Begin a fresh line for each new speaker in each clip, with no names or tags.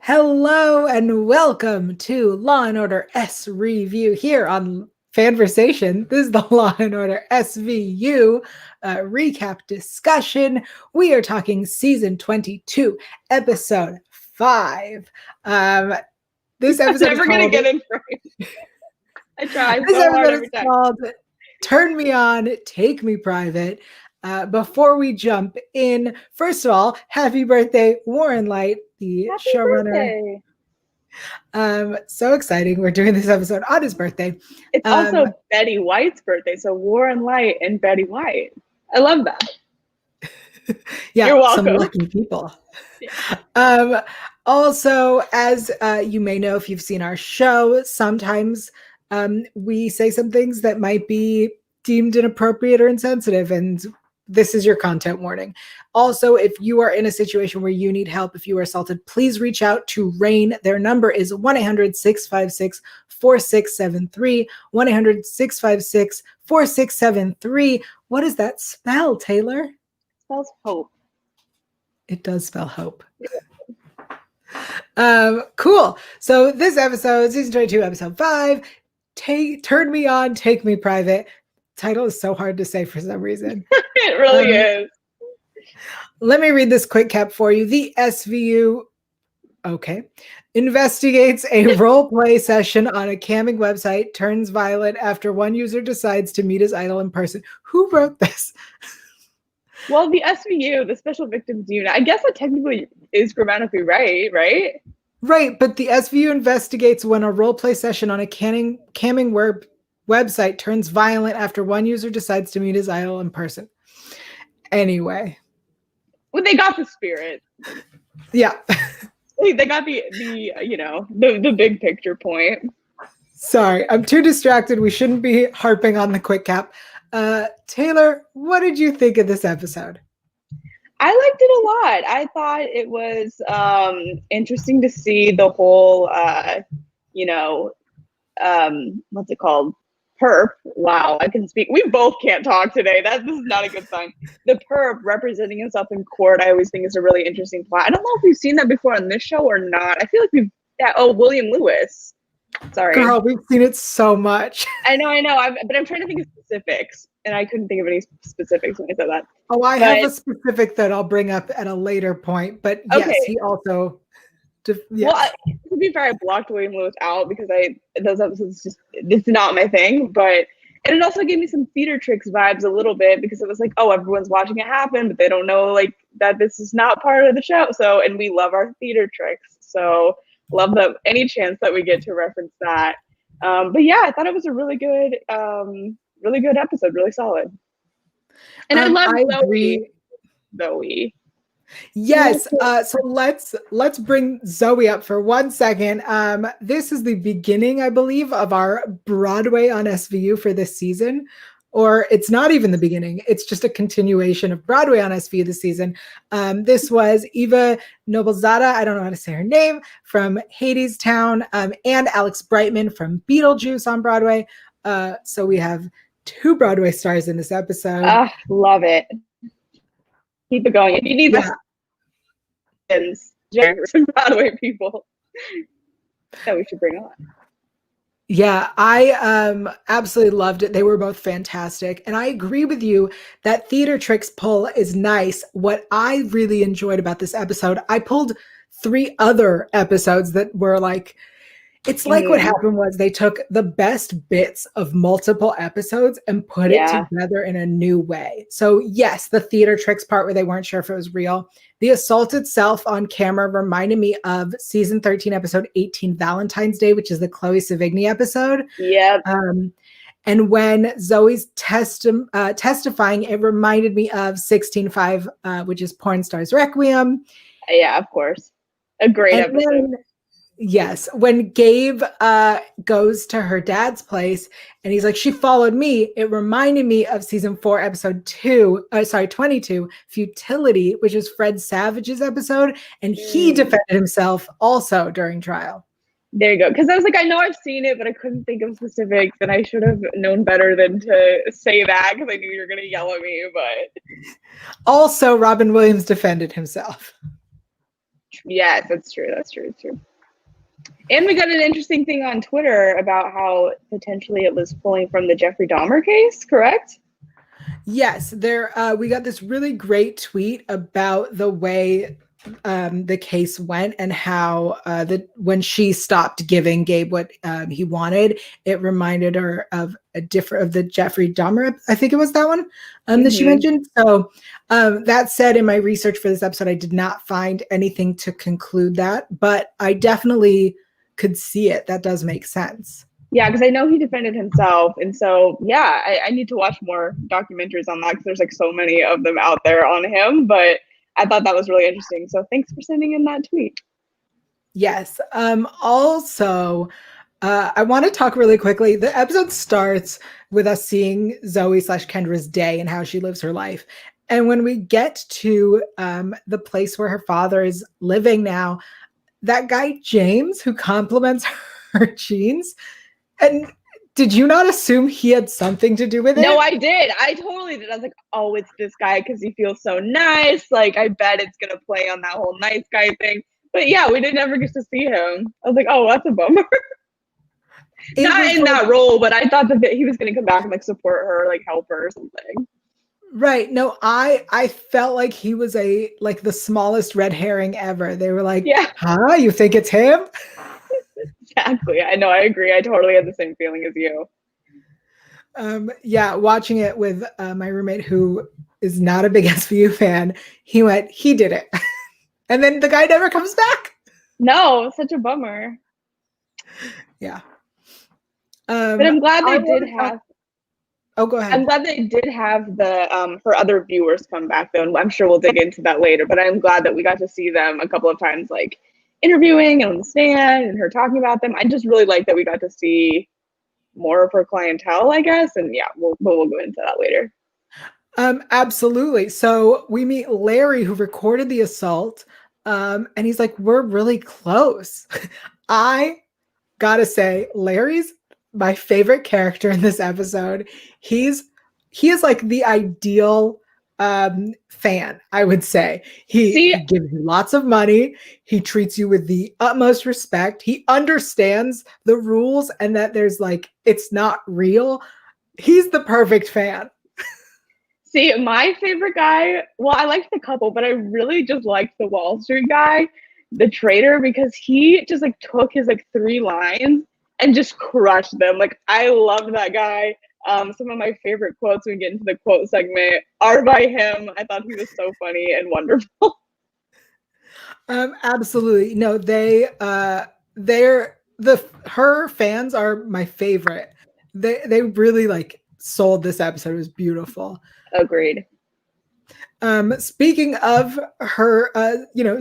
Hello and welcome to Law and Order SVU here on FANVERSATION. This is the Law and Order SVU recap discussion. We are talking season 22, episode 5. This episode
I'm never gonna get it right. I try so hard every time.
Called "Turn Me On, Take Me Private." Before we jump in, first of all, happy birthday, Warren Leight, the showrunner. So exciting. We're doing this episode on his birthday.
It's also Betty White's birthday, so Warren Leight and Betty White. I love that.
Yeah,
you're welcome.
Some lucky people. Yeah. Also, as you may know if you've seen our show, sometimes we say some things that might be deemed inappropriate or insensitive, and this is your content warning. Also, if you are in a situation where you need help, if you are assaulted, please reach out to RAINN. Their number is 1-800-656-4673, 1-800-656-4673. What does that spell, Taylor?
It spells hope.
It does spell hope. Cool. So this episode, season 22, episode 5, Turn Me On, Take Me Private. Title is so hard to say for some reason.
It really is.
Let me read this quick cap for you. The SVU, investigates a role play session on a camming website, turns violent after one user decides to meet his idol in person. Who wrote this?
Well, the SVU, the Special Victims Unit, I guess that technically is grammatically right?
Right, but the SVU investigates when a role play session on a camming website turns violent after one user decides to meet his idol in person. Anyway.
Well, they got the spirit.
Yeah.
They got the big picture point.
Sorry, I'm too distracted. We shouldn't be harping on the quick cap. Taylor, what did you think of this episode?
I liked it a lot. I thought it was interesting to see the whole, what's it called? Perp. Wow, I can speak. We both can't talk today. This is not a good sign. The perp representing himself in court, I always think is a really interesting plot. I don't know if we've seen that before on this show or not. I feel like William Lewis. Sorry.
Girl, we've seen it so much.
I know. But I'm trying to think of specifics, and I couldn't think of any specifics when I said that.
Oh, I have a specific that I'll bring up at a later point. But yes, he also. Yes.
Well, to be fair, I blocked William Lewis out because those episodes it's not my thing. And it also gave me some Theater Tricks vibes a little bit because it was like, oh, everyone's watching it happen, but they don't know that this is not part of the show. So, and we love our Theater Tricks. So love that any chance that we get to reference that. But yeah, I thought it was a really good episode, really solid. And I love Zoe.
Yes. So let's bring Zoe up for 1 second. This is the beginning, I believe, of our Broadway on SVU for this season. Or it's not even the beginning. It's just a continuation of Broadway on SVU this season. This was Eva Noblezada, I don't know how to say her name, from Hadestown, and Alex Brightman from Beetlejuice on Broadway. So we have 2 Broadway stars in this episode.
Love it. Keep it going. If you need Broadway people that we should bring on.
Yeah, I absolutely loved it. They were both fantastic. And I agree with you that Theater Tricks pull is nice. What I really enjoyed about this episode, I pulled 3 other episodes that were it's like what happened was they took the best bits of multiple episodes and put it together in a new way. So yes, the Theater Tricks part where they weren't sure if it was real. The assault itself on camera reminded me of season 13, episode 18, Valentine's Day, which is the Chloe Sevigny episode.
Yep.
And when Zoe's testifying, it reminded me of 16:5, which is Porn Stars Requiem.
Yeah, of course. A great episode.
Yes. When Gabe goes to her dad's place and he's like, she followed me. It reminded me of season 4, episode 22, Futility, which is Fred Savage's episode. And he defended himself also during trial.
There you go. Because I was like, I know I've seen it, but I couldn't think of specifics. And I should have known better than to say that because I knew you were going to yell at me. But
also, Robin Williams defended himself.
Yes, that's true. That's true. That's true. And we got an interesting thing on Twitter about how potentially it was pulling from the Jeffrey Dahmer case, correct?
Yes, there. We got this really great tweet about the way the case went and how when she stopped giving Gabe what he wanted, it reminded her of the Jeffrey Dahmer. I think it was that one that she
Mm-hmm.
mentioned. So that said, in my research for this episode, I did not find anything to conclude that, but I definitely could see it. That does make sense.
Yeah, because I know he defended himself, and so yeah, I need to watch more documentaries on that because there's like so many of them out there on him. But I thought that was really interesting. So thanks for sending in that tweet.
Yes. Also, I want to talk really quickly. The episode starts with us seeing Zoe slash Kendra's day and how she lives her life. And when we get to the place where her father is living now, that guy, James, who compliments her jeans. And did you not assume he had something to do with
No,
it?
I did. I totally did. I was like, oh, it's this guy because he feels so nice. Like, I bet it's gonna play on that whole nice guy thing. But yeah, we didn't ever get to see him. I was like, oh, that's a bummer.
It
Not
was
in
like,
that role, but I thought that he was gonna come back and like support her, like help her or something.
right. No, I felt like he was the smallest red herring ever. They were like,
Yeah,
huh, you think it's him?
exactly. I know. I agree. I totally had the same feeling as you.
Yeah, watching it with my roommate who is not a big SVU fan, he did it. And then the guy never comes back.
No, such a bummer.
Yeah.
But I'm glad
I
they did
want to
have.
oh, go
I'm
ahead.
glad they did have the her other viewers come back though, and I'm sure we'll dig into that later. But I'm glad that we got to see them a couple of times, like interviewing and on the stand, and her talking about them. I just really like that we got to see more of her clientele, I guess. And yeah, we'll go into that later.
Absolutely. So we meet Larry, who recorded the assault, and he's like, "We're really close." I gotta say, Larry's my favorite character in this episode. He is like the ideal fan, I would say.
See,
He gives you lots of money. He treats you with the utmost respect. He understands the rules and that there's like it's not real. He's the perfect fan.
See, my favorite guy, well, I liked the couple, but I really just liked the Wall Street guy, the trader, because he just like took his like three lines and just crushed them. Like I loved that guy. Some of my favorite quotes when we get into the quote segment are by him. I thought he was so funny and wonderful.
Absolutely. No, her fans are my favorite. They really like sold this episode. It was beautiful.
Agreed.
Speaking of her,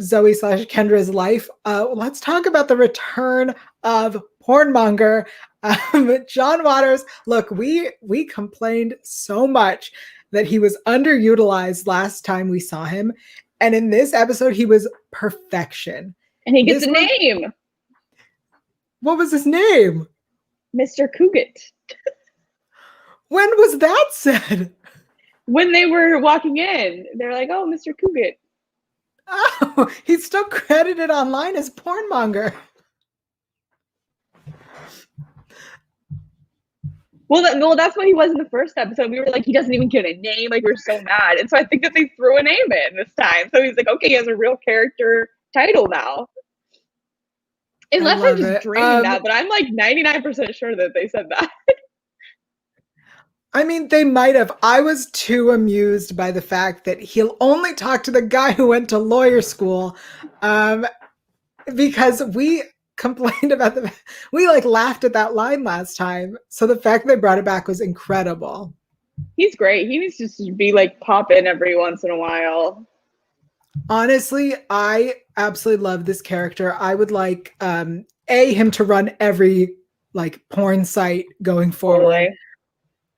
Zoe slash Kendra's life, let's talk about the return of pornmonger, John Waters. Look, we complained so much that he was underutilized last time we saw him, and in this episode, he was perfection.
And he gets
This
a
was,
name,
what was his name?
Mr. Cougat.
When was that said?
When they were walking in, they're like, oh, Mr. Cougat.
Oh, he's still credited online as pornmonger.
Well, that's what he was in the first episode. We were like, he doesn't even get a name. Like, we were so mad. And so I think that they threw a name in this time. So he's like, okay, he has a real character title now. Unless I'm just dreaming that, but I'm like 99% sure that they said that.
I mean, they might have. I was too amused by the fact that he'll only talk to the guy who went to lawyer school, because we complained about we like laughed at that line last time. So the fact they brought it back was incredible.
He's great. He needs to just be like pop in every once in a while.
Honestly, I absolutely love this character. I would like him to run every like porn site going forward.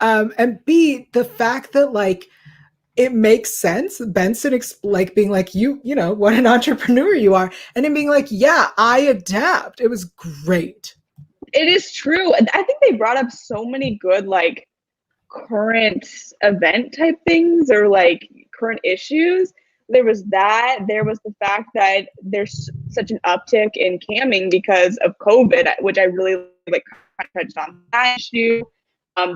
Totally.
And B, the fact that like it makes sense. Benson like being like, you know, what an entrepreneur you are. And him being like, yeah, I adapt. It was great.
It is true. I think they brought up so many good like current event type things or like current issues. there was that. There was the fact that there's such an uptick in camming because of COVID, which I really like touched on that issue.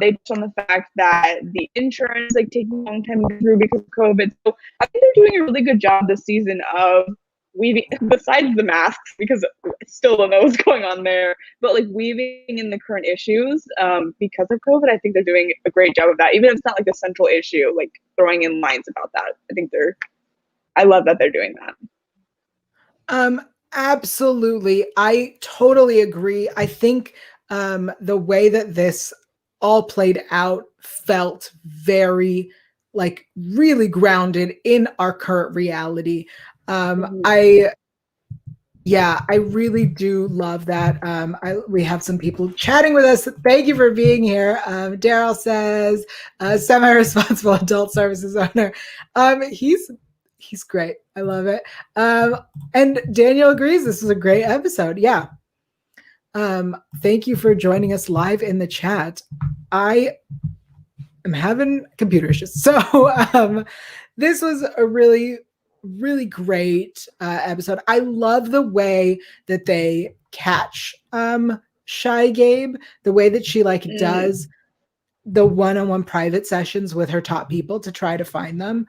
They touched on the fact that the insurance like taking a long time to go through because of COVID. So I think they're doing a really good job this season of weaving, besides the masks, because I still don't know what's going on there, but like weaving in the current issues because of COVID. I think they're doing a great job of that, even if it's not like a central issue, like throwing in lines about that. I love that they're doing that.
Absolutely. I totally agree. I think the way that this all played out felt very, like, really grounded in our current reality.
Mhm.
I really do love that. We have some people chatting with us. Thank you for being here. Daryl says, semi-responsible adult services owner. He's great. I love it. And Daniel agrees. This is a great episode. Yeah. Thank you for joining us live in the chat. I am having computer issues. So this was a really, really great episode. I love the way that they catch Shy Gabe, the way that she like does the one-on-one private sessions with her top people to try to find them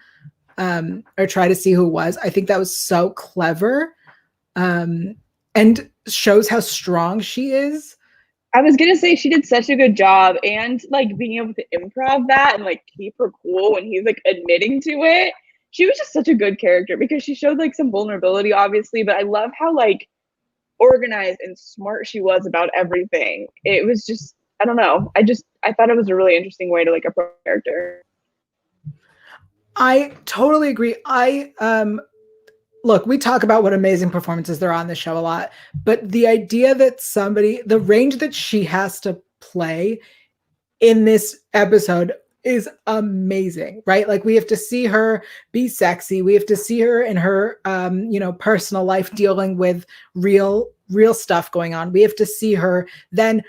or try to see who it was. I think that was so clever and shows how strong she is.
I was gonna say she did such a good job, and like being able to improv that and like keep her cool when he's like admitting to it. She was just such a good character because she showed like some vulnerability, obviously, but I love how like organized and smart she was about everything. It was just, I don't know. I thought it was a really interesting way to like approach character.
I totally agree. Look, we talk about what amazing performances there are on the show a lot, but the idea that the range that she has to play in this episode is amazing, right? Like we have to see her be sexy. We have to see her in her, personal life dealing with real stuff going on. We have to see her then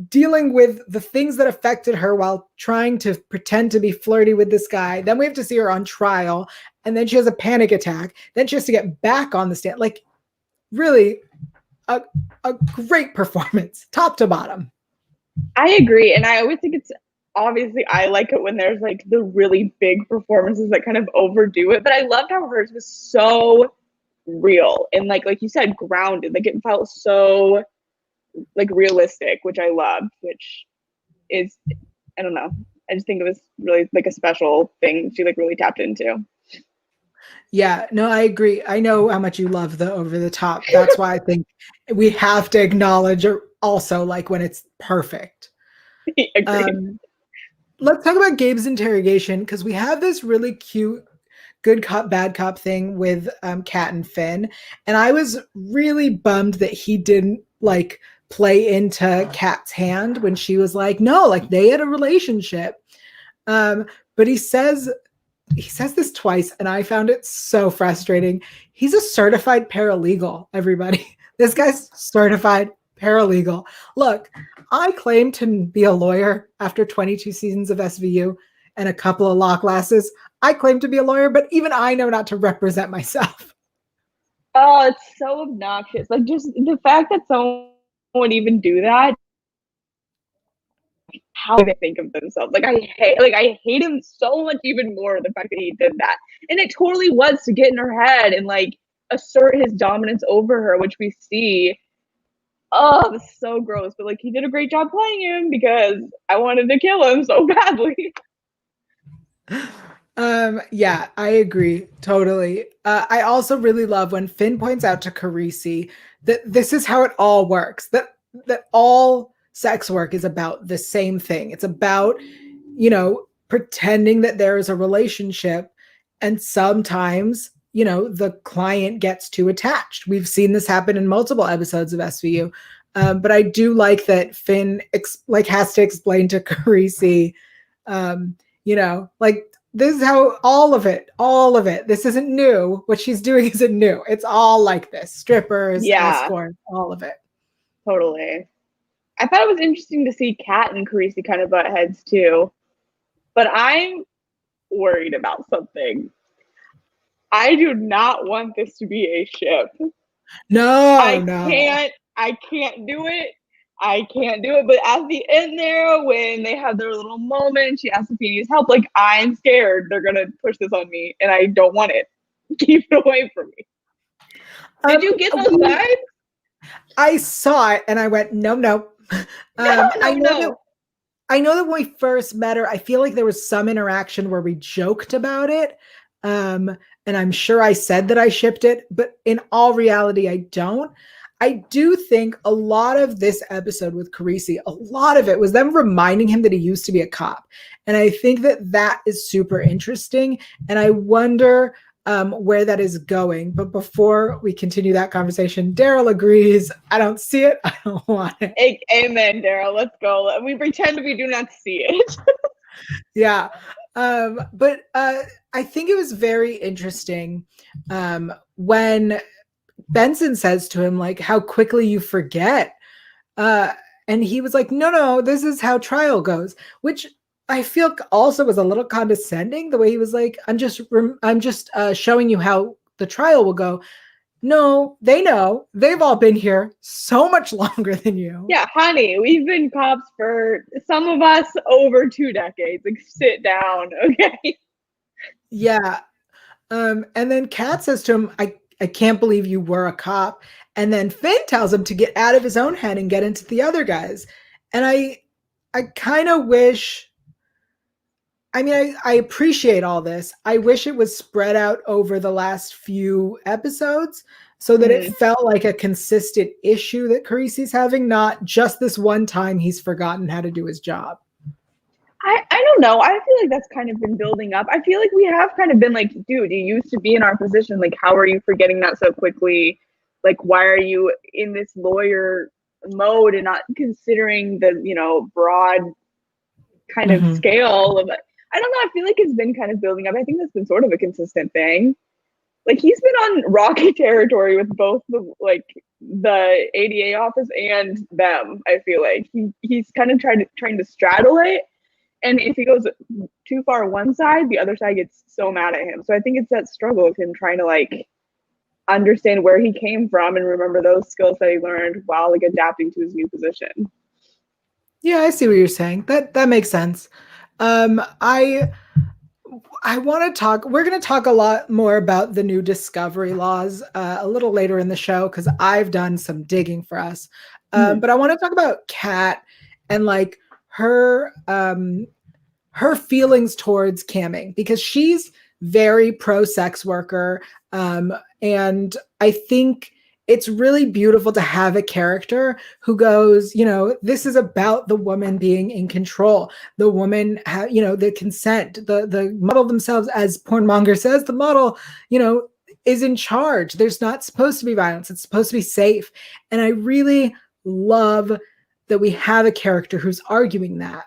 dealing with the things that affected her while trying to pretend to be flirty with this guy. Then we have to see her on trial, and then she has a panic attack. Then she has to get back on the stand. Like, really, a great performance, top to bottom.
I agree. And I always think it's obviously I like it when there's like the really big performances that kind of overdo it. But I loved how hers was so real and like you said, grounded. Like it felt so like realistic, which I loved, which is, I don't know. I just think it was really like a special thing she like really tapped into.
Yeah, no, I agree. I know how much you love the over the top. That's why I think we have to acknowledge also like when it's perfect.
Agreed.
Let's talk about Gabe's interrogation because we have this really cute good cop, bad cop thing with Kat and Finn. And I was really bummed that he didn't like play into Kat's hand when she was like, no, like they had a relationship. But he says this twice, and I found it so frustrating. He's a certified paralegal, everybody. This guy's certified paralegal. Look, I claim to be a lawyer after 22 seasons of SVU and a couple of law classes. I claim to be a lawyer, but even I know not to represent myself.
Oh, it's so obnoxious. Like just the fact that someone would even do that, how they think of themselves. Like I hate him so much even more, the fact that he did that. And it totally was to get in her head and like assert his dominance over her, which we see. Oh, it's so gross. But like he did a great job playing him because I wanted to kill him so badly.
Yeah, I agree totally. I also really love when Finn points out to Carisi that this is how it all works. That all sex work is about the same thing. It's about, pretending that there is a relationship, and sometimes, the client gets too attached. We've seen this happen in multiple episodes of SVU. But I do like that Finn has to explain to Carisi, like this is how all of it, this isn't new. What she's doing isn't new. It's all like this. Strippers,
Yeah,
escorts, all of it.
totally. I thought it was interesting to see Kat and Carisi kind of butt heads too. But I'm worried about something. I do not want this to be a ship.
No,
I
no.
can't. I can't do it. I can't do it. But at the end there, when they have their little moment, she asks if he needs help. Like, I'm scared they're gonna push this on me, and I don't want it. Keep it away from me. Did
Um,
you get those
we,
vibes?
I saw it and I went, no, no.
No,
I
no,
know that
no.
I know that when we first met her, I feel like there was some interaction where we joked about it. And I'm sure I said that I shipped it, but in all reality, I don't. I do think a lot of this episode with Carisi, a lot of it was them reminding him that he used to be a cop. And I think that that is super interesting. And I wonder where that is going. But before we continue that conversation, Daryl agrees. I don't see it. I don't want it.
Amen, Daryl. Let's go. We pretend we do not see it.
Yeah. But I think it was very interesting when Benson says to him, like, how quickly you forget. Uh, and he was like, no, no, this is how trial goes, which I feel also was a little condescending, the way he was like, I'm just showing you how the trial will go. No, they know. They've all been here so much longer than you.
Yeah, honey, we've been cops for some of us over 2 decades. Like, sit down, okay?
Yeah. And then Kat says to him, I can't believe you were a cop. And then Finn tells him to get out of his own head and get into the other guys. And I kind of wish, I appreciate all this. I wish it was spread out over the last few episodes so that it felt like a consistent issue that Carisi's having, not just this one time he's forgotten how to do his job.
I don't know. I feel like that's kind of been building up. I feel like we have kind of been like, dude, you used to be in our position. Like, how are you forgetting that so quickly? Like, why are you in this lawyer mode and not considering the, broad kind of scale of it? I don't know. I feel like it's been kind of building up. I think that's been sort of a consistent thing. Like, he's been on rocky territory with both the ADA office and them. I feel like he's kind of trying to straddle it. And if he goes too far one side, the other side gets so mad at him. So I think it's that struggle of him trying to like understand where he came from and remember those skills that he learned while like adapting to his new position.
Yeah, I see what you're saying. That makes sense. I want to talk. We're going to talk a lot more about the new discovery laws a little later in the show because I've done some digging for us. But I want to talk about Kat and like her feelings towards camming because she's very pro sex worker. And I think it's really beautiful to have a character who goes, this is about the woman being in control. The woman, the consent, the model themselves, as Pornmonger says, the model, is in charge. There's not supposed to be violence. It's supposed to be safe. And I really love that we have a character who's arguing that.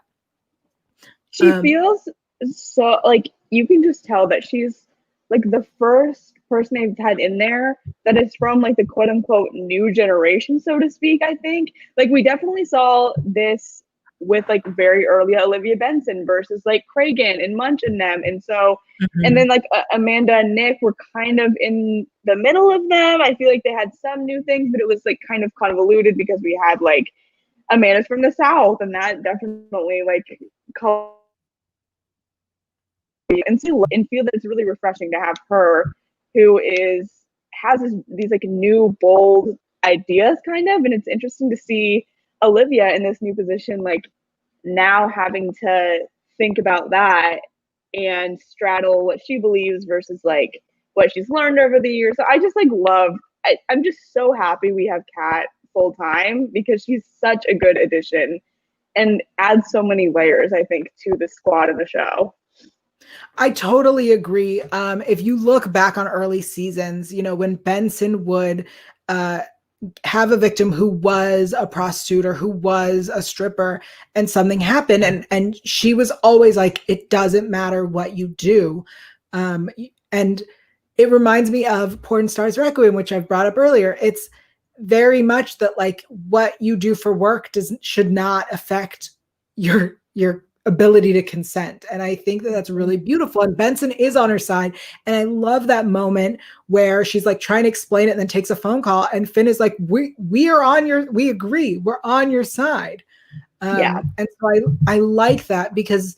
She feels so like you can just tell that she's like the first person they've had in there that is from like the quote unquote new generation, so to speak. I think like we definitely saw this with like very early Olivia Benson versus like Cragen and Munch and them. And so, and then like Amanda and Nick were kind of in the middle of them. I feel like they had some new things, but it was like kind of convoluted because we had like Amanda's from the South and that definitely like and feel that it's really refreshing to have her who has these like new bold ideas kind of, and it's interesting to see Olivia in this new position like now having to think about that and straddle what she believes versus like what she's learned over the years. So I just like I'm just so happy we have Kat full time because she's such a good addition and adds so many layers, I think, to the squad of the show.
I totally agree. If you look back on early seasons, when Benson would have a victim who was a prostitute or who was a stripper and something happened and she was always like, it doesn't matter what you do. And it reminds me of Porn Stars Requiem, which I've brought up earlier. It's very much that like what you do for work should not affect your ability to consent. And I think that that's really beautiful. And Benson is on her side. And I love that moment where she's like trying to explain it and then takes a phone call. And Finn is like, we are on your, we agree, we're on your side.
Yeah.
And so I like that because,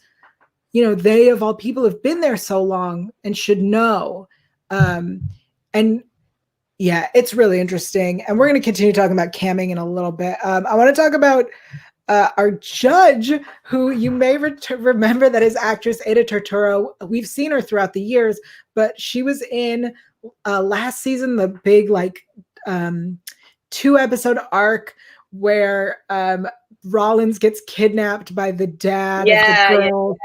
you know, they of all people have been there so long and should know. And yeah, it's really interesting. And we're going to continue talking about camming in a little bit. I want to talk about our judge, who you may remember that is actress Ada Turturro. We've seen her throughout the years, but she was in last season, the big like 2-episode arc where Rollins gets kidnapped by the dad of the girl.
Yeah.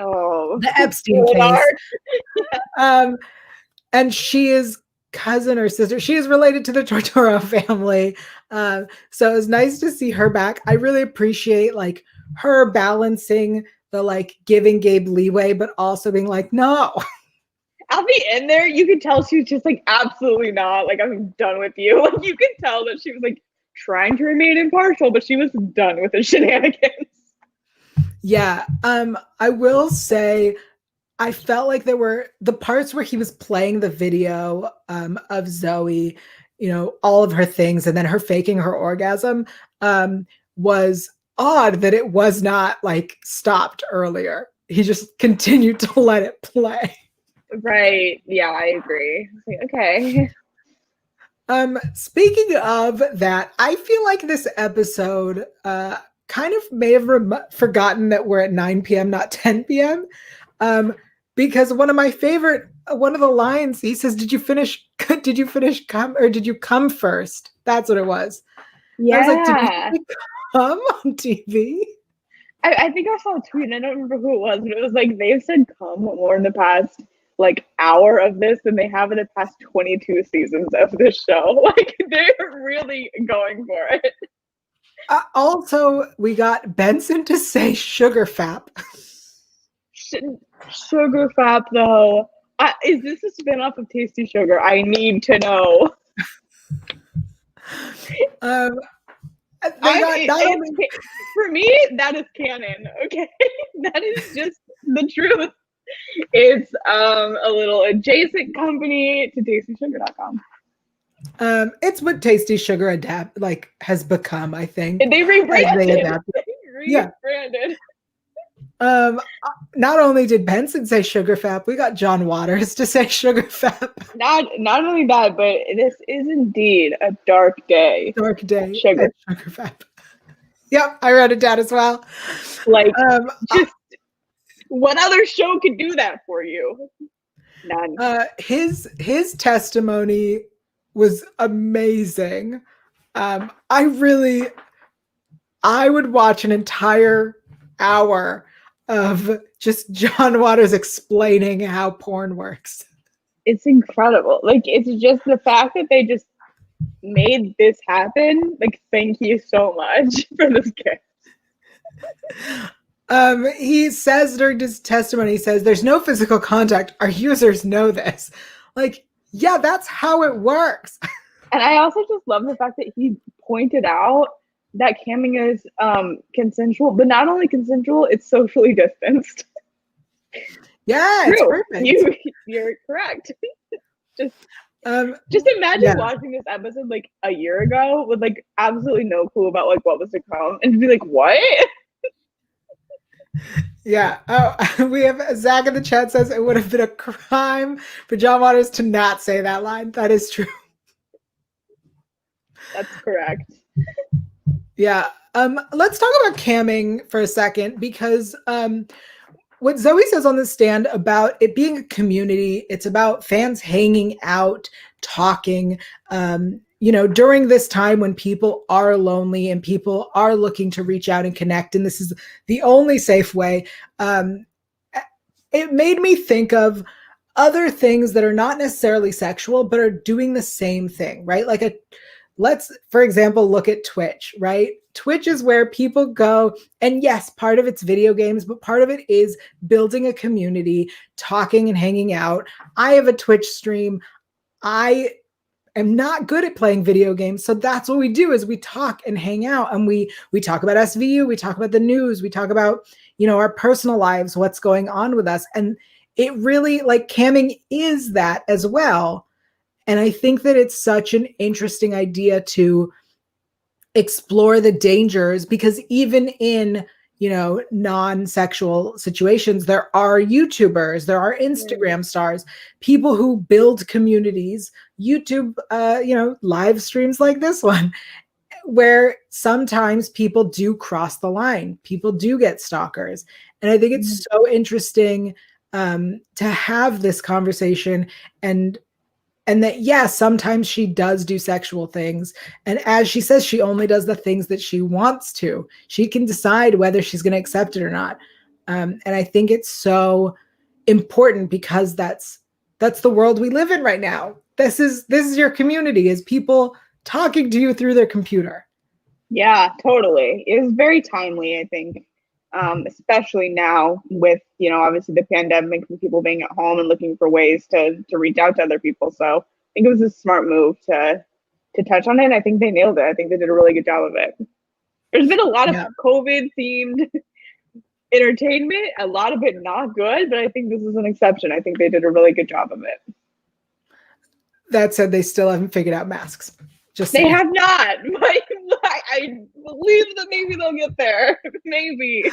Oh,
the Epstein case. And she is cousin or sister. She is related to the Turturro family. So it was nice to see her back. I really appreciate like her balancing the like giving Gabe leeway, but also being like, no.
At the end there, you could tell she was just like, absolutely not. Like, I'm done with you. Like, you could tell that she was like trying to remain impartial, but she was done with the shenanigans.
Yeah. I will say, I felt like there were the parts where he was playing the video of Zoe, you know, all of her things, and then her faking her orgasm was odd that it was not like stopped earlier. He just continued to let it play.
Right. Yeah, I agree. Okay.
Speaking of that, I feel like this episode kind of may have forgotten that we're at 9 p.m., not 10 p.m. Because one of the lines, he says, did you finish come, or did you come first? That's what it was.
Yeah.
I was like, did we come on TV?
I think I saw a tweet, and I don't remember who it was, but it was like, they've said come more in the past like hour of this than they have in the past 22 seasons of this show. Like, they're really going for it.
Also, we got Benson to say sugar fap.
Sugar fap, though. Is this a spinoff of Tasty Sugar? I need to know. For me, that is canon. Okay, that is just the truth. It's a little adjacent company to TastySugar.com.
It's what Tasty Sugar has become, I think.
And they rebranded.
Yeah. Not only did Benson say sugar fap, we got John Waters to say sugar fap.
Not only that, but this is indeed a dark day.
Dark day.
Sugar
fap. Yep, I wrote it down as well.
Like, just what other show could do that for you? None.
His testimony was amazing. I would watch an entire hour of just John Waters explaining how porn works.
It's incredible. Like, it's just the fact that they just made this happen. Like, thank you so much for this gift.
He says during his testimony, he says, there's no physical contact. Our users know this. Like, yeah, that's how it works.
And I also just love the fact that he pointed out that camming is consensual, but not only consensual, it's socially distanced.
Yeah, it's perfect.
You're correct. Just imagine watching this episode like a year ago with like absolutely no clue about like what was to come, and to be like, what?
Yeah. Oh, we have Zach in the chat says it would have been a crime for John Waters to not say that line. That is true.
That's correct.
Yeah. Let's talk about camming for a second, because what Zoe says on the stand about it being a community, it's about fans hanging out, talking, during this time when people are lonely and people are looking to reach out and connect. And this is the only safe way. It made me think of other things that are not necessarily sexual, but are doing the same thing, right? Let's, for example, look at Twitch, right? Twitch is where people go, and yes, part of it's video games, but part of it is building a community, talking and hanging out. I have a Twitch stream. I am not good at playing video games. So that's what we do is we talk and hang out, and we talk about SVU, we talk about the news, we talk about, our personal lives, what's going on with us. And it really, like, camming is that as well. And I think that it's such an interesting idea to explore the dangers, because even in, non-sexual situations, there are YouTubers, there are Instagram stars, people who build communities, YouTube, live streams like this one, where sometimes people do cross the line. People do get stalkers. And I think it's so interesting to have this conversation, and that, yes, sometimes she does do sexual things. And as she says, she only does the things that she wants to. She can decide whether she's going to accept it or not. And I think it's so important, because that's the world we live in right now. This is your community, is people talking to you through their computer.
Yeah, totally. It was very timely, I think. Especially now with, obviously the pandemic and people being at home and looking for ways to reach out to other people. So I think it was a smart move to touch on it. And I think they nailed it. I think they did a really good job of it. There's been a lot of COVID themed entertainment, a lot of it not good, but I think this is an exception. I think they did a really good job of it.
That said, they still haven't figured out masks.
They have not. I believe that maybe they'll get there. Maybe.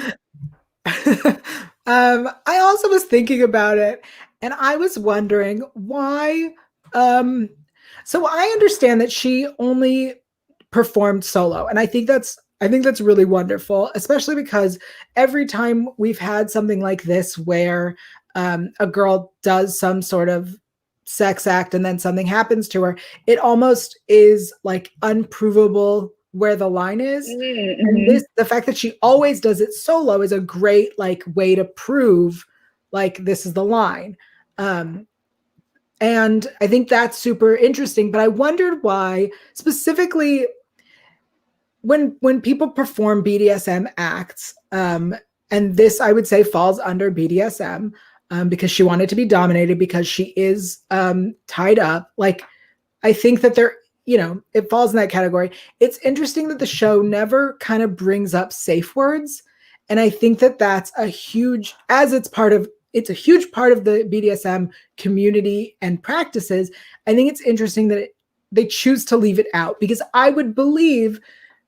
I also was thinking about it, and I was wondering why. So I understand that she only performed solo, and I think that's really wonderful, especially because every time we've had something like this where a girl does some sort of sex act and then something happens to her, it almost is like unprovable where the line is. And the fact that she always does it solo is a great way to prove this is the line. And I think that's super interesting, but I wondered why specifically when people perform BDSM acts, and this I would say falls under BDSM, because she wanted to be dominated, because she is tied up. I think that it falls in that category. It's interesting that the show never kind of brings up safe words. And I think that that's a huge part of the BDSM community and practices. I think it's interesting that they choose to leave it out, because I would believe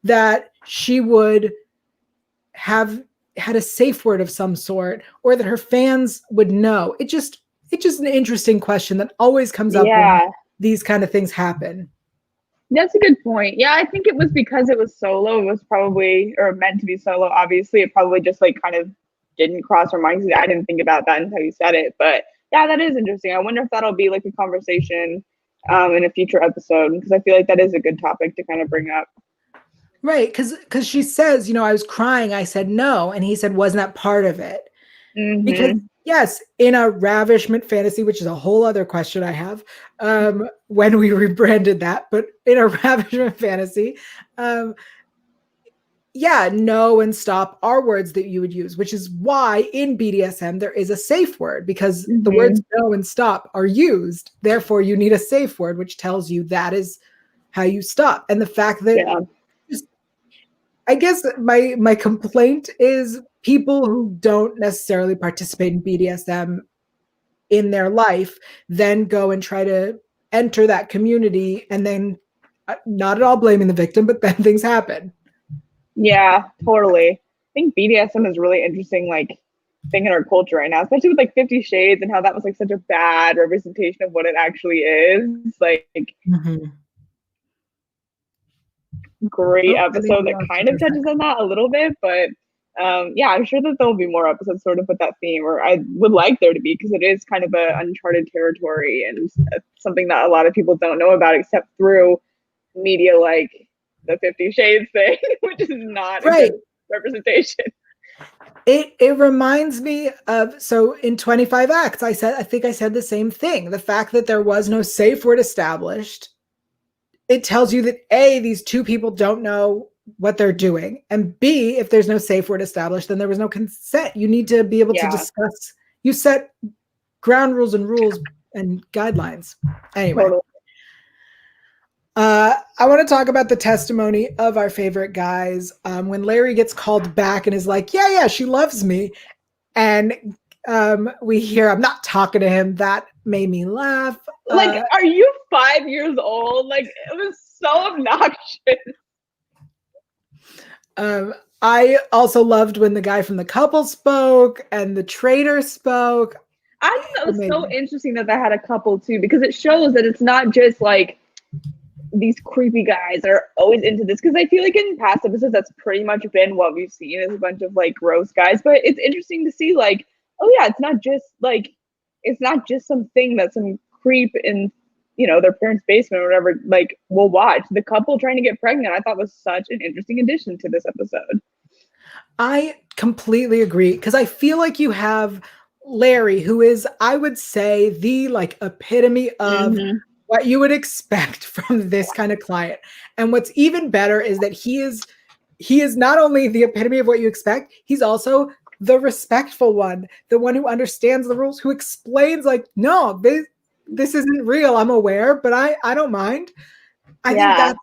that she would have had a safe word of some sort, or that her fans would know. It's just an interesting question that always comes up when these kind of things happen.
That's a good point. Yeah, I think it was because it was solo. It was probably, or meant to be solo, obviously. It probably just kind of didn't cross her mind. I didn't think about that until you said it. But yeah, that is interesting. I wonder if that'll be a conversation in a future episode, because I feel like that is a good topic to kind of bring up.
Right, because she says, I was crying. I said no. And he said, wasn't that part of it? Because yes, in a ravishment fantasy, which is a whole other question I have when we rebranded that, but in a ravishment fantasy, no and stop are words that you would use, which is why in BDSM there is a safe word, because the words no and stop are used. Therefore, you need a safe word, which tells you that is how you stop. And the fact that I guess my complaint is people who don't necessarily participate in BDSM in their life then go and try to enter that community, and then not at all blaming the victim, but then things happen.
Yeah, totally. I think BDSM is really interesting, thing in our culture right now, especially with 50 Shades and how that was such a bad representation of what it actually is. Great episode that kind of touches on that a little bit, but I'm sure that there'll be more episodes sort of with that theme, or I would like there to be, because it is kind of an uncharted territory and something that a lot of people don't know about except through media like the 50 Shades thing, which is not a good representation.
It reminds me of, so in 25 Acts, I think I said the same thing. The fact that there was no safe word established, it tells you that A, these two people don't know what they're doing, and B, if there's no safe word established, then there was no consent. You need to be able to discuss. You set ground rules and guidelines. Anyway. I want to talk about the testimony of our favorite guys. When Larry gets called back and is like, yeah, she loves me. And we hear, I'm not talking to him. That made me laugh.
Like, are you 5 years old? Like, it was so obnoxious.
I also loved when the guy from the couple spoke and the traitor spoke.
I thought that was so interesting that had a couple too, because it shows that it's not just like these creepy guys are always into this. Because I feel like in past episodes, that's pretty much been what we've seen, is a bunch of like gross guys. But it's interesting to see like, oh yeah, it's not just something that some creep in, you know, their parents' basement or whatever, like, will watch. The couple trying to get pregnant, I thought was such an interesting addition to this episode.
I completely agree, because I feel like you have Larry, who is, I would say, the like epitome of what you would expect from this kind of client. And what's even better is that he is not only the epitome of what you expect, he's also the respectful one, the one who understands the rules, who explains like, no, this isn't real. I'm aware, but I don't mind. I think that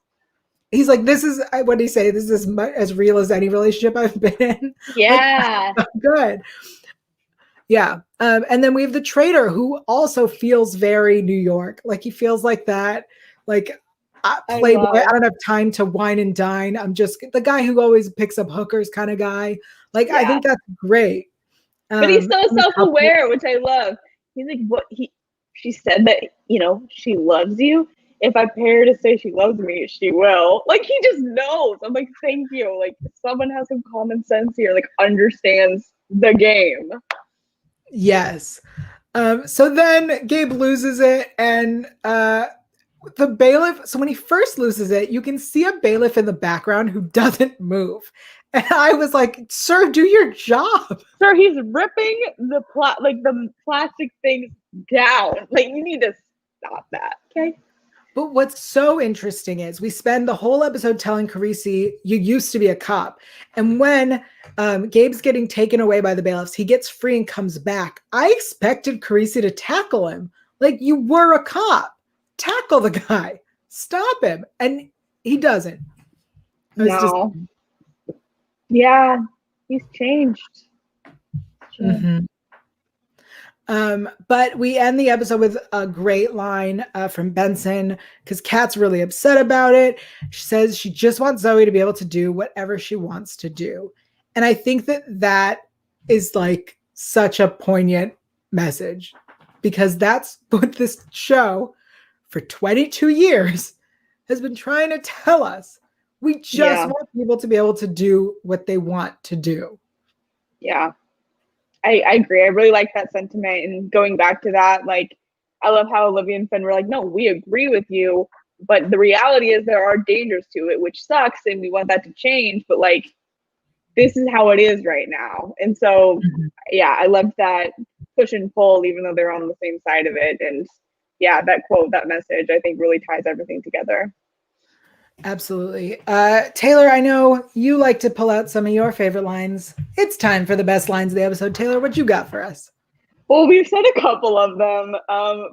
he's like, this is, what did he say? This is as real as any relationship I've been in.
Yeah.
Like, good. Yeah. And then we have the traitor, who also feels very New York. Like, he feels like that. Like, playboy, I don't have time to wine and dine. I'm just the guy who always picks up hookers kind of guy. Like, I think that's great.
But he's so self-aware, which I love. He's like, she said that, you know, she loves you. If I pay her to say she loves me, she will. Like, he just knows. I'm like, thank you. Like, someone has some common sense here, like, understands the game.
Yes. So then Gabe loses it, and the bailiff, so when he first loses it, you can see a bailiff in the background who doesn't move. And I was like, sir, do your job.
Sir, he's ripping the plastic things down. Like, you need to stop that, okay?
But what's so interesting is we spend the whole episode telling Carisi, you used to be a cop. And when Gabe's getting taken away by the bailiffs, he gets free and comes back. I expected Carisi to tackle him. Like, you were a cop. Tackle the guy. Stop him. And he doesn't.
No. Yeah, he's changed.
Mm-hmm. But we end the episode with a great line from Benson, because Kat's really upset about it. She says she just wants Zoe to be able to do whatever she wants to do. And I think that is like such a poignant message, because that's what this show for 22 years has been trying to tell us. We just want people to be able to do what they want to do.
Yeah. I agree. I really like that sentiment. And going back to that, like, I love how Olivia and Finn were like, no, we agree with you, but the reality is there are dangers to it, which sucks, and we want that to change, but like, this is how it is right now. And so, yeah, I loved that push and pull, even though they're on the same side of it. And yeah, that quote, that message, I think really ties everything together.
Absolutely. Taylor, I know you like to pull out some of your favorite lines. It's time for the best lines of the episode. Taylor, what you got for us?
Well, we've said a couple of them,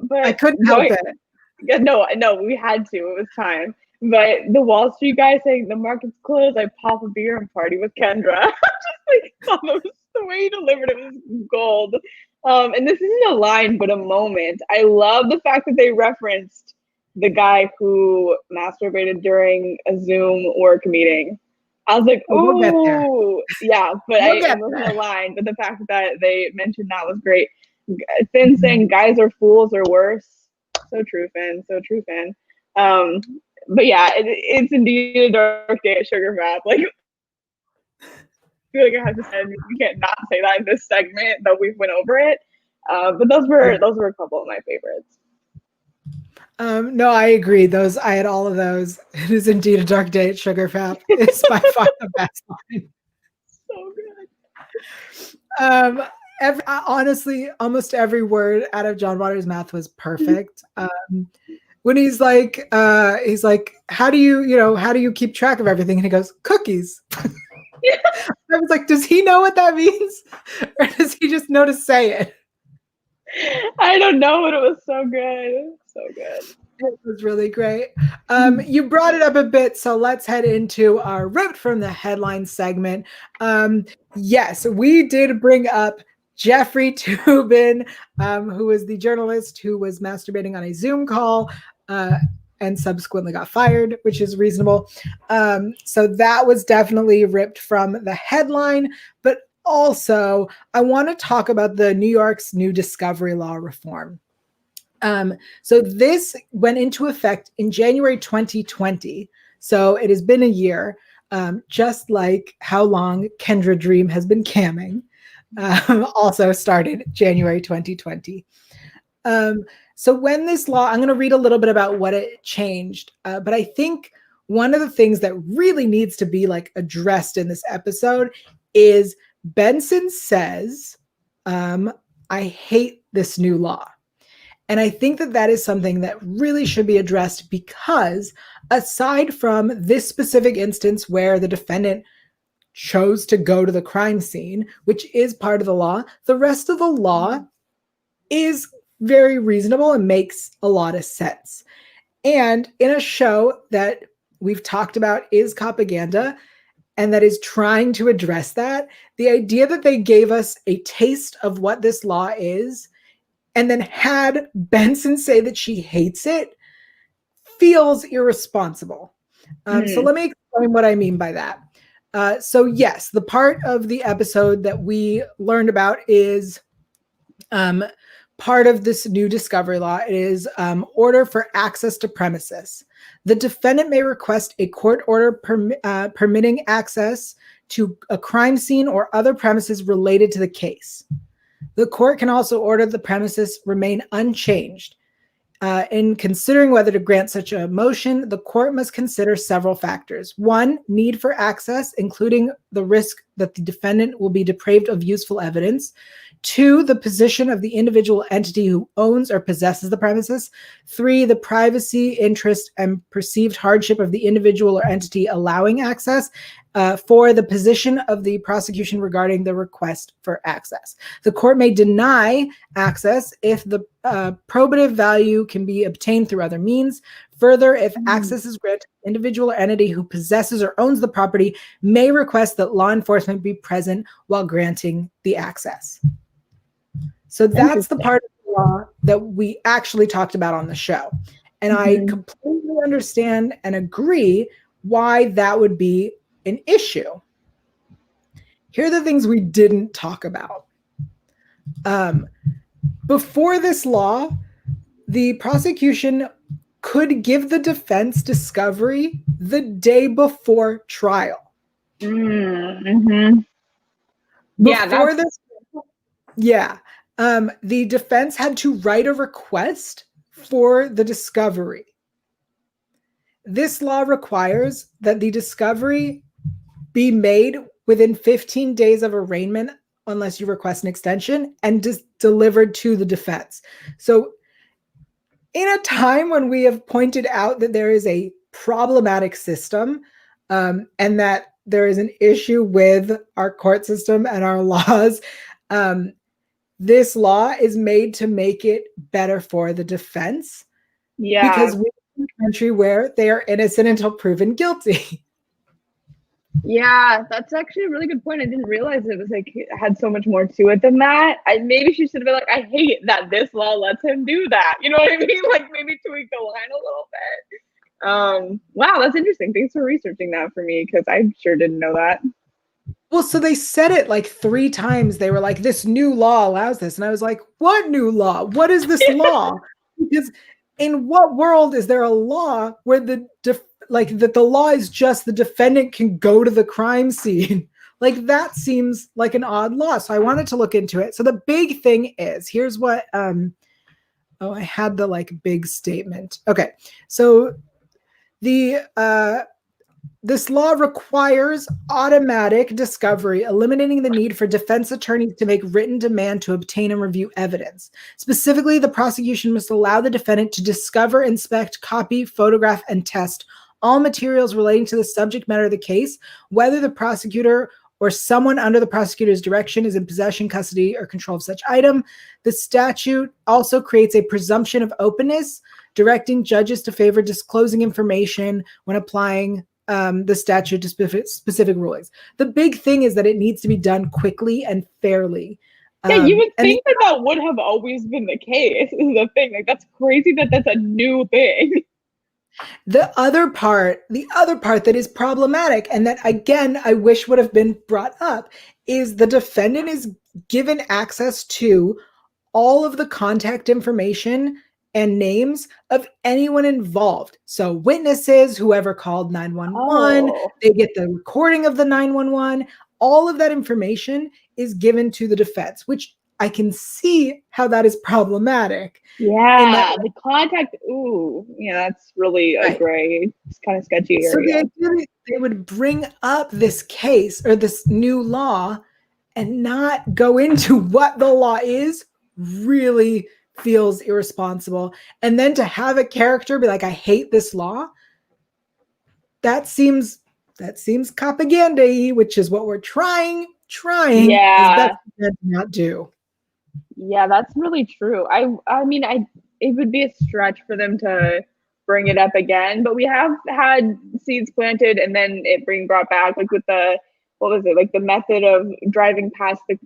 but
I couldn't help it.
No, we had to. It was time. But the Wall Street guy saying the market's closed, I pop a beer and party with Kendra. Just like, the way he delivered it was gold. And this isn't a line, but a moment. I love the fact that they referenced the guy who masturbated during a Zoom work meeting. I was like, oh, yeah, but it wasn't a line. But the fact that they mentioned that was great. Finn saying guys are fools or worse. So true, Finn. So true, Finn. But yeah, it's indeed a dark day at Sugar Map. Like, I feel like I have to say we can't not say that in this segment, though we've went over it. But those were a couple of my favorites.
No, I agree. I had all of those. It is indeed a dark day at Sugar Fap. It's by far the best line.
So good.
Honestly, almost every word out of John Waters' mouth was perfect. When he's like, how do you keep track of everything? And he goes, cookies. Yeah. I was like, does he know what that means? Or does he just know to say it?
I don't know, but it was so good. So good.
It was really great. You brought it up a bit, so let's head into our ripped from the headline segment. Yes, we did bring up Jeffrey Toobin, who was the journalist who was masturbating on a Zoom call and subsequently got fired, which is reasonable. So that was definitely ripped from the headline. But also, I want to talk about the New York's new discovery law reform. So this went into effect in January 2020. So it has been a year, just like how long Kendra Dream has been camming. Also started January 2020. So when this law, I'm going to read a little bit about what it changed. But I think one of the things that really needs to be like addressed in this episode is Benson says, I hate this new law. And I think that that is something that really should be addressed because aside from this specific instance where the defendant chose to go to the crime scene, which is part of the law, the rest of the law is very reasonable and makes a lot of sense. And in a show that we've talked about is propaganda and that is trying to address that, the idea that they gave us a taste of what this law is and then had Benson say that she hates it feels irresponsible. So let me explain what I mean by that. So yes, the part of the episode that we learned about is part of this new discovery law. It is order for access to premises. The defendant may request a court order permitting access to a crime scene or other premises related to the case. The court can also order the premises remain unchanged. In considering whether to grant such a motion, the court must consider several factors. One, need for access, including the risk that the defendant will be deprived of useful evidence. Two, the position of the individual entity who owns or possesses the premises. Three, the privacy, interest, and perceived hardship of the individual or entity allowing access. For the position of the prosecution regarding the request for access. The court may deny access if the probative value can be obtained through other means. Further, if access is granted, the individual or entity who possesses or owns the property may request that law enforcement be present while granting the access. So that's the part of the law that we actually talked about on the show. And I completely understand and agree why that would be an issue. Here are the things we didn't talk about. Before this law, the prosecution could give the defense discovery the day before trial. The defense had to write a request for the discovery. This law requires that the discovery be made within 15 days of arraignment unless you request an extension and delivered to the defense. So in a time when we have pointed out that there is a problematic system and that there is an issue with our court system and our laws, this law is made to make it better for the defense. Because we're in a country where they are innocent until proven guilty.
Yeah, that's actually a really good point. I didn't realize it was like it had so much more to it than that. Maybe she should have been like, I hate that this law lets him do that. You know what I mean? Like maybe tweak the line a little bit. Wow, that's interesting. Thanks for researching that for me because I sure didn't know that.
Well, so they said it like 3 times. They were like, this new law allows this. And I was like, what new law? What is this law? Because in what world is there a law where that the law is just the defendant can go to the crime scene? Like that seems like an odd law. So I wanted to look into it. So the big thing is, here's what, I had the like big statement. Okay. So this law requires automatic discovery, eliminating the need for defense attorneys to make written demand to obtain and review evidence. Specifically, the prosecution must allow the defendant to discover, inspect, copy, photograph, and test all materials relating to the subject matter of the case, whether the prosecutor or someone under the prosecutor's direction is in possession, custody, or control of such item. The statute also creates a presumption of openness directing judges to favor disclosing information when applying the statute to specific rulings. The big thing is that it needs to be done quickly and fairly.
Yeah, you would think that would have always been the case, is the thing. Like, that's crazy that that's a new thing.
The other part that is problematic, and that again I wish would have been brought up, is the defendant is given access to all of the contact information and names of anyone involved. So witnesses, whoever called 911, they get the recording of the 911. All of that information is given to the defense, which I can see how that is problematic.
Yeah, the contact, ooh, yeah, that's really a gray, it's kind of sketchy area.
So the idea that they would bring up this case or this new law and not go into what the law is really feels irresponsible. And then to have a character be like, I hate this law, that seems propaganda-y, which is what we're trying as best we can to not do.
Yeah, that's really true. I mean, it would be a stretch for them to bring it up again, but we have had seeds planted and then it being brought back, like with the, what was it, like the method of driving past the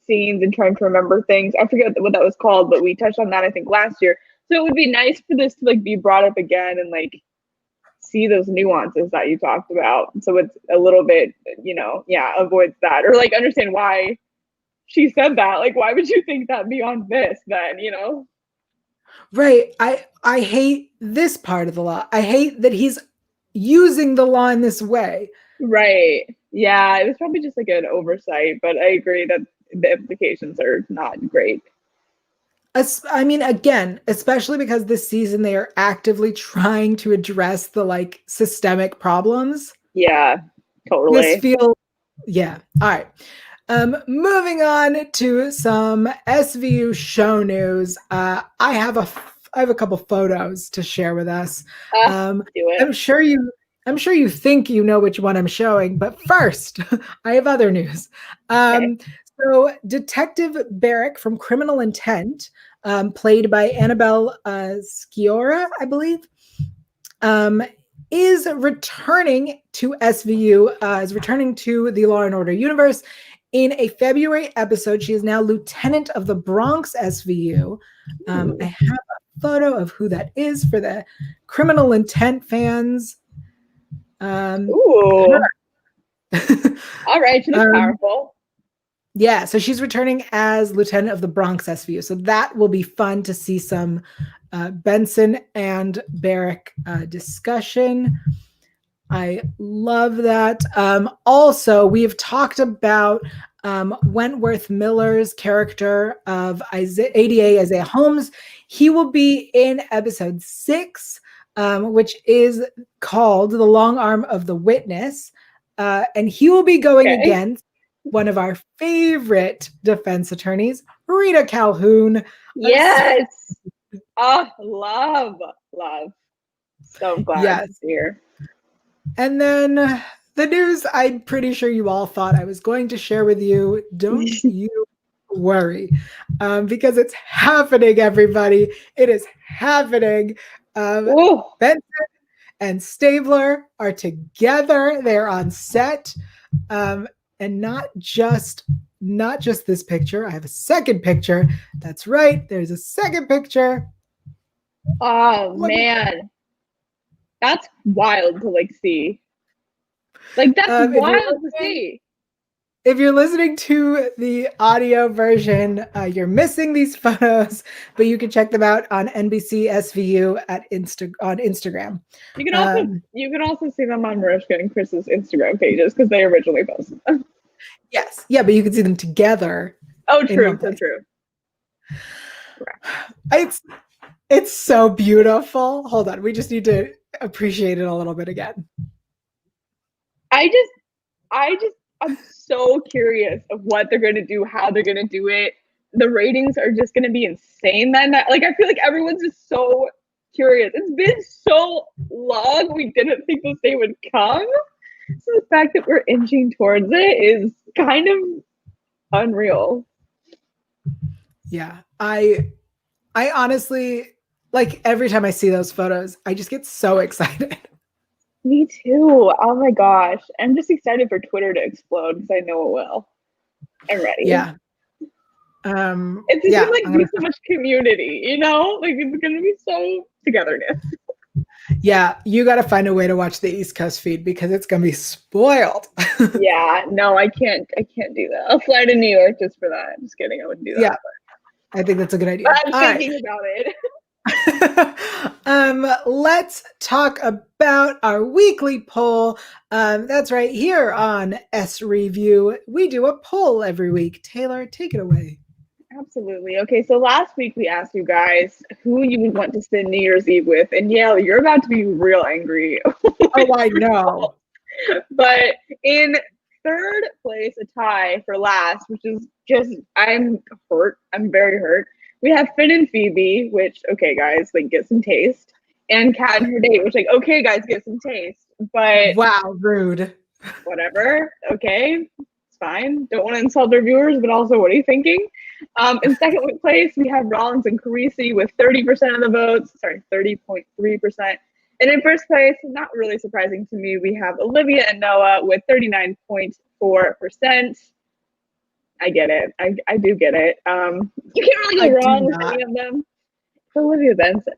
scenes and trying to remember things. I forget what that was called, but we touched on that, I think, last year. So it would be nice for this to like be brought up again and like see those nuances that you talked about. So it's a little bit, avoids that, or like understand why she said that. Like, why would you think that beyond this then,
Right. I hate this part of the law. I hate that he's using the law in this way.
Right. Yeah, it was probably just like an oversight, but I agree that the implications are not great.
I mean, again, especially because this season they are actively trying to address the like systemic problems.
Yeah, totally.
Yeah. All right. Moving on to some SVU show news. I have a couple photos to share with us.
Do it.
I'm sure you think you know which one I'm showing, but first, I have other news.
Okay.
So Detective Barrick from Criminal Intent, played by Annabelle Sciorra, I believe, is returning to SVU, is returning to the Law and Order universe. In a February episode, she is now Lieutenant of the Bronx SVU. I have a photo of who that is for the Criminal Intent fans.
Ooh. All right, she looks powerful.
Yeah, so she's returning as Lieutenant of the Bronx SVU. So that will be fun to see some Benson and Barrick discussion. I love that. Also, we've talked about Wentworth Miller's character of ADA Isaiah Holmes. He will be in episode 6, which is called The Long Arm of the Witness. And he will be going against one of our favorite defense attorneys, Rita Calhoun.
Yes. Oh, love. So glad to see her.
And then the news I'm pretty sure you all thought I was going to share with you. Don't you worry, because it's happening, everybody. It is happening. Benson and Stabler are together. They're on set. And not just this picture. I have a second picture. That's right. There's a second picture.
Oh, man. That's wild to like see. Like, that's wild to see.
If you're listening to the audio version, you're missing these photos, but you can check them out on NBC SVU on Instagram.
You can also see them on Mariska and Chris's Instagram pages because they originally posted them.
Yes, yeah, but you can see them together.
Oh, true, so true.
It's so beautiful. Hold on, we just need to appreciate it a little bit again.
I'm so curious of what they're going to do, how they're going to do it. The ratings are just going to be insane then. Like, I feel like everyone's just so curious. It's been so long. We didn't think this day would come. So the fact that we're inching towards it is kind of unreal.
Yeah. I honestly, Like every time I see those photos, I just get so excited.
Me too. Oh my gosh. I'm just excited for Twitter to explode because I know it will. I'm ready.
Yeah.
It's just
Yeah.
gonna like be so much community, you know? Like it's gonna be so togetherness.
Yeah, you got to find a way to watch the East Coast feed because it's going to be spoiled.
Yeah, no, I can't do that. I'll fly to New York just for that. Just kidding, I wouldn't do that.
Yeah, I think that's a good idea.
But I'm thinking about it.
Let's talk about our weekly poll. That's right here on S Review. We do a poll every week. Taylor, take it away.
Absolutely. Okay, so last week we asked you guys who you would want to spend New Year's Eve with, and Yael, you're about to be real angry.
Oh, I know.
But in third place, a tie for last, which is just, I'm hurt. I'm very hurt. We have Finn and Phoebe, which, okay, guys, like, get some taste. And Kat and her date, which, like, okay, guys, get some taste. But
wow, rude.
Whatever. Okay, it's fine. Don't want to insult our viewers, but also, what are you thinking? In second place, we have Rollins and Carisi with 30% of the votes. Sorry, 30.3%. And in first place, not really surprising to me, we have Olivia and Noah with 39.4%. I get it. I do get it. You can't really go wrong with any of them. It's Olivia Benson,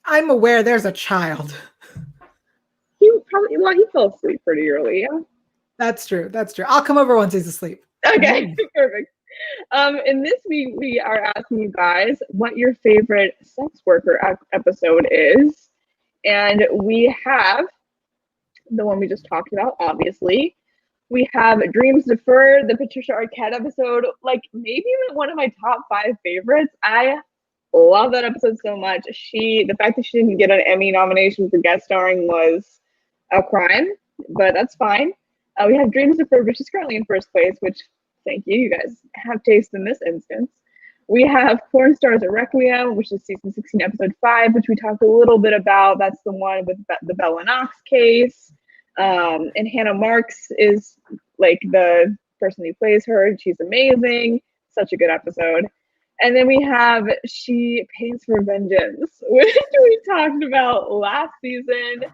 I'm aware there's a child.
He fell asleep pretty early, yeah.
That's true. That's true. I'll come over once he's asleep.
Okay, perfect. In this week, we are asking you guys what your favorite sex worker episode is. And we have the one we just talked about, obviously. We have Dreams Deferred, the Patricia Arquette episode, like maybe one of my top 5 favorites. I love that episode so much. The fact that she didn't get an Emmy nomination for guest starring was a crime, but that's fine. We have Dreams Deferred, which is currently in first place, which, thank you, you guys have taste in this instance. We have Porn Stars at Requiem, which is season 16, episode 5, which we talked a little bit about. That's the one with the Bella Knox case. And Hannah Marks is like the person who plays her. She's amazing. Such a good episode. And then we have She Paints for Vengeance, which we talked about last season,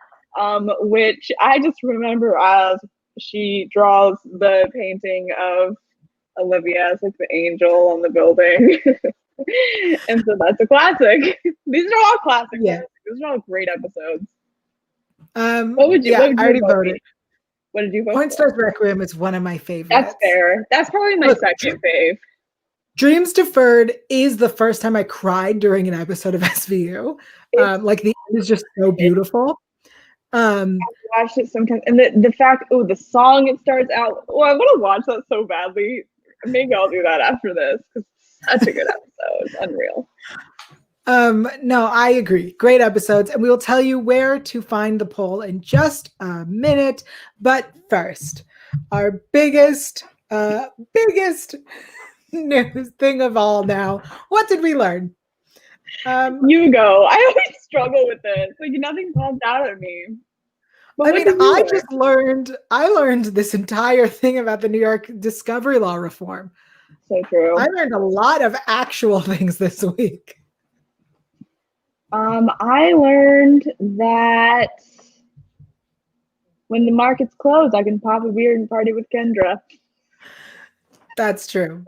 which I just remember as she draws the painting of Olivia as like the angel on the building. And so that's a classic. These are all classics. Yeah. These are all great episodes. What would you?
Yeah, I already voted.
What did you vote?
Porn Stars Requiem is one of my favorites.
That's fair. That's probably my second fave.
Dreams Deferred is the first time I cried during an episode of SVU. Like the end is just so beautiful.
I watched it sometimes, and the fact, the song it starts out. Oh, I want to watch that so badly. Maybe I'll do that after this because such a good episode. It's unreal.
No, I agree. Great episodes. And we will tell you where to find the poll in just a minute. But first, our biggest news thing of all now. What did we learn?
You go. I always struggle with this. Like nothing popped out at me.
But I learned this entire thing about the New York discovery law reform.
So true.
I learned a lot of actual things this week.
I learned that when the markets close, I can pop a beer and party with Kendra.
That's true.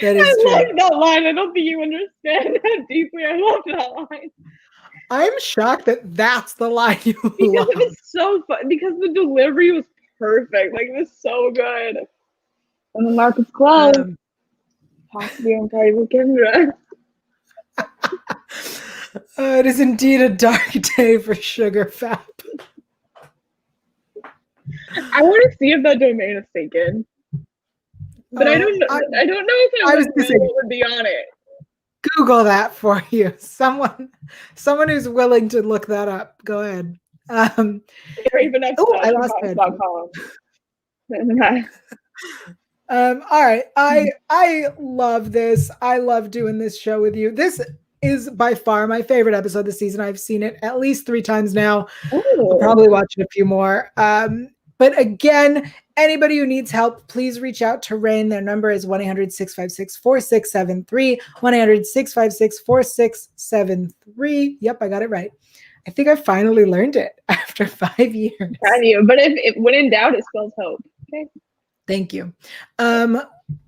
That is true.
I love that line. I don't think you understand how deeply I love that line.
I'm shocked that that's the line you love.
Because it was so fun. Because the delivery was perfect. Like, it was so good. When the markets close, pop a beer and party with Kendra.
It is indeed a dark day for Sugar Fap.
I want to see if that domain is taken, but I don't know. I don't know if I would be on it.
Google that for you. Someone who's willing to look that up. Go ahead.
I lost it.
All right. I love this. I love doing this show with you. This is by far my favorite episode this season. I've seen it at least 3 times now. I'll probably watch it a few more. But again, Anybody who needs help, please reach out to RAINN. Their number is 1-800-656-4673, 1-800-656-4673. Yep, I got it right. I think I finally learned it after 5 years.
Proud of you. But if when in doubt, it spells hope. Okay.
Thank you.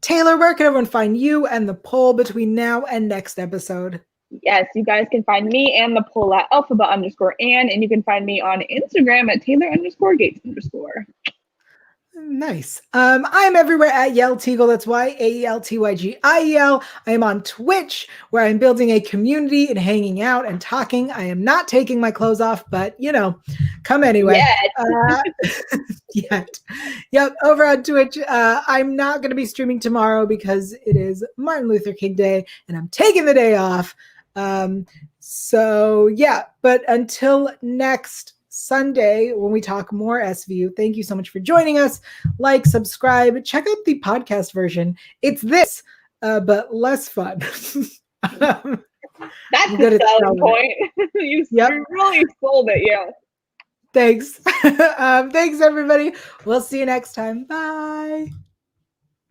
Taylor, where can everyone find you and the poll between now and next episode?
Yes, you guys can find me and the poll at alphabet_Ann, and you can find me on Instagram at Taylor_Gates_.
Nice. I am everywhere at Yael Tygiel. That's YAELTYGIEL. I am on Twitch, where I'm building a community and hanging out and talking. I am not taking my clothes off, but come anyway. Yet. Yep. Over on Twitch, I'm not going to be streaming tomorrow because it is Martin Luther King Day, and I'm taking the day off. So yeah. But until next Sunday, when we talk more SVU, thank you so much for joining us. Like, subscribe, check out the podcast version. It's this, but less fun.
That's the selling point. You really sold it, yeah.
Thanks. Thanks, everybody. We'll see you next time. Bye.